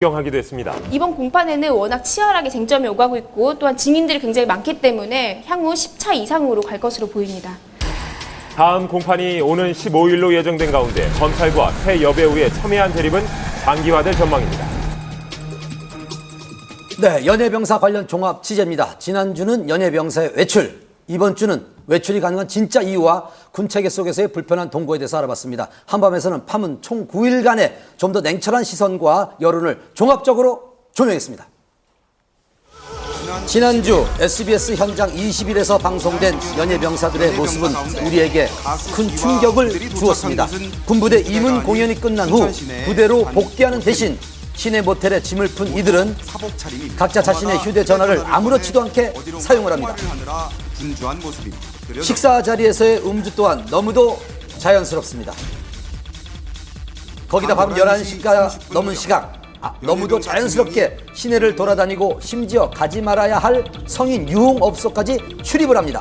구경하기도 했습니다. 이번 공판에는 워낙 치열하게 쟁점이 오가고 있고 또한 증인들이 굉장히 많기 때문에 향후 10차 이상으로 갈 것으로 보입니다. 다음 공판이 오는 15일로 예정된 가운데 검찰과 새 여배우의 첨예한 대립은 장기화될 전망입니다. 네, 연예병사 관련 종합 취재입니다. 지난주는 연예병사의 외출, 이번 주는 외출이 가능한 진짜 이유와 군체계 속에서의 불편한 동거에 대해서 알아봤습니다. 한밤에서는 파문 총 9일간의 좀 더 냉철한 시선과 여론을 종합적으로 조명했습니다. 지난주 SBS 현장 20일에서 방송된 연예병사들의 모습은 우리에게 큰 충격을 주었습니다. 군부대 임원 공연이 끝난 후 부대로 복귀하는 대신 시내 모텔에 짐을 푼 이들은 각자 자신의 휴대전화를 아무렇지도 않게 사용을 합니다. 식사 자리에서의 음주 또한 너무도 자연스럽습니다. 거기다 밤 11시가 넘은 시각, 너무도 자연스럽게 시내를 돌아다니고 심지어 가지 말아야 할 성인 유흥업소까지 출입을 합니다.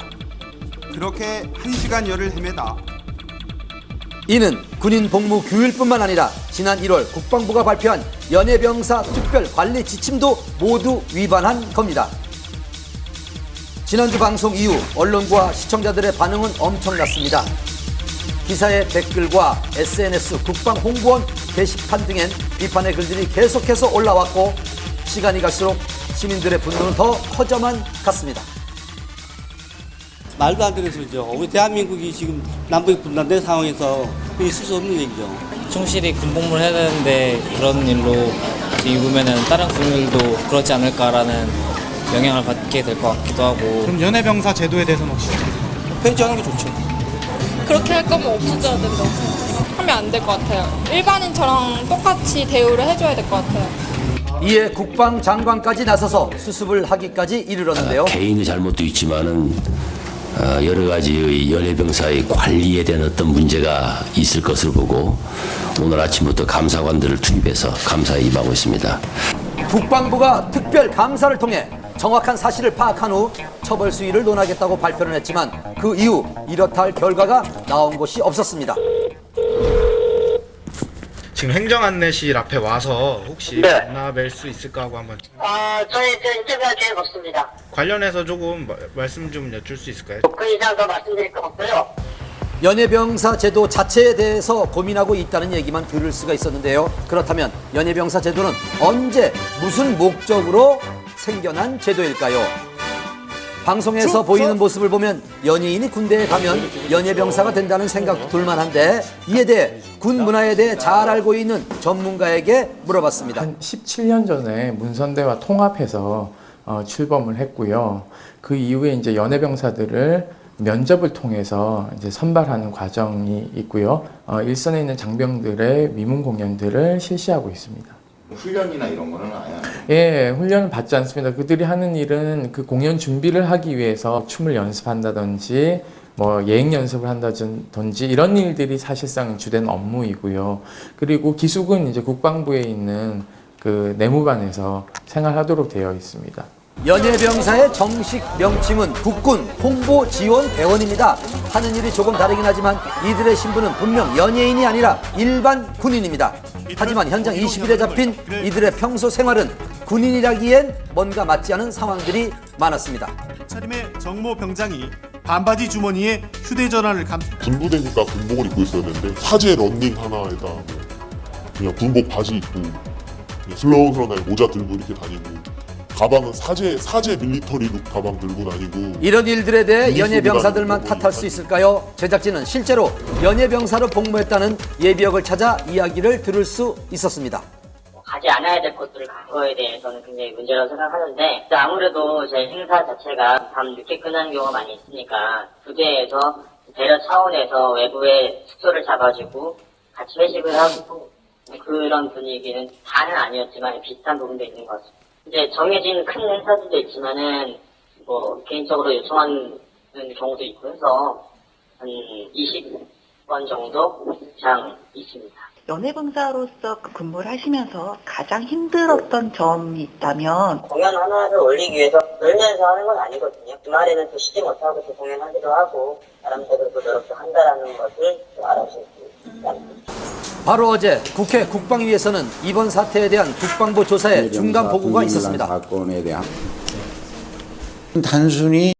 그렇게 1시간여를 헤매다 이는 군인 복무 규율뿐만 아니라 지난 1월 국방부가 발표한 연예병사 특별 관리 지침도 모두 위반한 겁니다. 지난주 방송 이후 언론과 시청자들의 반응은 엄청났습니다. 기사의 댓글과 SNS, 국방홍보원 게시판 등엔 비판의 글들이 계속해서 올라왔고 시간이 갈수록 시민들의 분노는 더 커져만 갔습니다. 말도 안 되는 소리죠. 우리 대한민국이 지금 남북이 분단된 상황에서 있을 수 없는 얘기죠. 충실히 군복무를 해야 되는데 그런 일로 입으면은 다른 군인들도 그렇지 않을까라는 영향을 받게 될 것 같기도 하고. 그럼 연예병사 제도에 대해서는 혹시 어떻게 생각하세요? 폐지하는 게 좋죠. 그렇게 할 거면 없어져야 된다고 생각해요. 하면 안 될 것 같아요. 일반인처럼 똑같이 대우를 해줘야 될 것 같아요. 이에 국방장관까지 나서서 수습을 하기까지 이르렀는데요. 개인의 잘못도 있지만은 여러 가지의 연예병사의 관리에 대한 어떤 문제가 있을 것을 보고 오늘 아침부터 감사관들을 투입해서 감사에 임하고 있습니다. 국방부가 특별 감사를 통해 정확한 사실을 파악한 후 처벌 수위를 논하겠다고 발표를 했지만 그 이후 이렇다 할 결과가 나온 것이 없었습니다. 지금 행정안내실 앞에 와서 혹시 만나 뵐 수 있을까 하고 한번. 저희 인터뷰할 계획 없습니다. 관련해서 조금 말씀 좀 여쭐 수 있을까요? 그 이상 더 말씀드릴 거 없고요. 연예병사 제도 자체에 대해서 고민하고 있다는 얘기만 들을 수가 있었는데요. 그렇다면 연예병사 제도는 언제 무슨 목적으로 생겨난 제도일까요? 방송에서 보이는 모습을 보면 연예인이 군대에 가면 연예병사가 된다는 생각도 들만한데 이에 대해 군 문화에 대해 잘 알고 있는 전문가에게 물어봤습니다. 한 17년 전에 문선대와 통합해서 출범을 했고요. 그 이후에 이제 연예병사들을 면접을 통해서 이제 선발하는 과정이 있고요. 일선에 있는 장병들의 위문 공연들을 실시하고 있습니다. 훈련이나 이런 거는 아예? 예, 훈련을 받지 않습니다. 그들이 하는 일은 그 공연 준비를 하기 위해서 춤을 연습한다든지 뭐 예행 연습을 한다든지 이런 일들이 사실상 주된 업무이고요. 그리고 기숙은 이제 국방부에 있는 그 내무반에서 생활하도록 되어 있습니다. 연예병사의 정식 명칭은 국군 홍보지원대원입니다. 하는 일이 조금 다르긴 하지만 이들의 신분은 분명 연예인이 아니라 일반 군인입니다. 하지만 현장 20일에 잡힌 이들의 평소 생활은 군인이라기엔 뭔가 맞지 않은 상황들이 많았습니다. 차림의 정모 병장이 반바지 주머니에 휴대전화를 군부대니까 군복을 입고 있었는데 사제 런닝 하나에다 그냥 군복 바지 입고 슬렁슬렁하게 모자 들고 이렇게 다니고 가방은 사제 밀리터리 룩 가방 들고 다니고. 이런 일들에 대해 연예병사들만 탓할 수 있을까요? 제작진은 실제로 연예병사로 복무했다는 예비역을 찾아 이야기를 들을 수 있었습니다. 가지 않아야 될 곳들을 간 거에 대해서는 굉장히 문제라고 생각하는데 아무래도 제 행사 자체가 밤 늦게 끝나는 경우가 많이 있으니까 부대에서 배려 차원에서 외부에 숙소를 잡아주고 같이 회식을 하고 그런 분위기는 다는 아니었지만 비슷한 부분도 있는 것 같습니다. 이제 정해진 큰 행사들도 있지만은 뭐 개인적으로 요청하는 경우도 있고 해서 한 20번 정도 이상 있습니다. 연예병사로서 근무를 하시면서 가장 힘들었던 점이 있다면? 공연 하나를 올리기 위해서 놀면서 하는 건 아니거든요. 주말에는 또 쉬지 못하고 또 공연하기도 하고 나름대로 또 노력도 한다라는 것을 또 알아주셨습니다. 바로 어제 국회 국방위에서는 이번 사태에 대한 국방부 조사의 중간 보고가 있었습니다. 단순히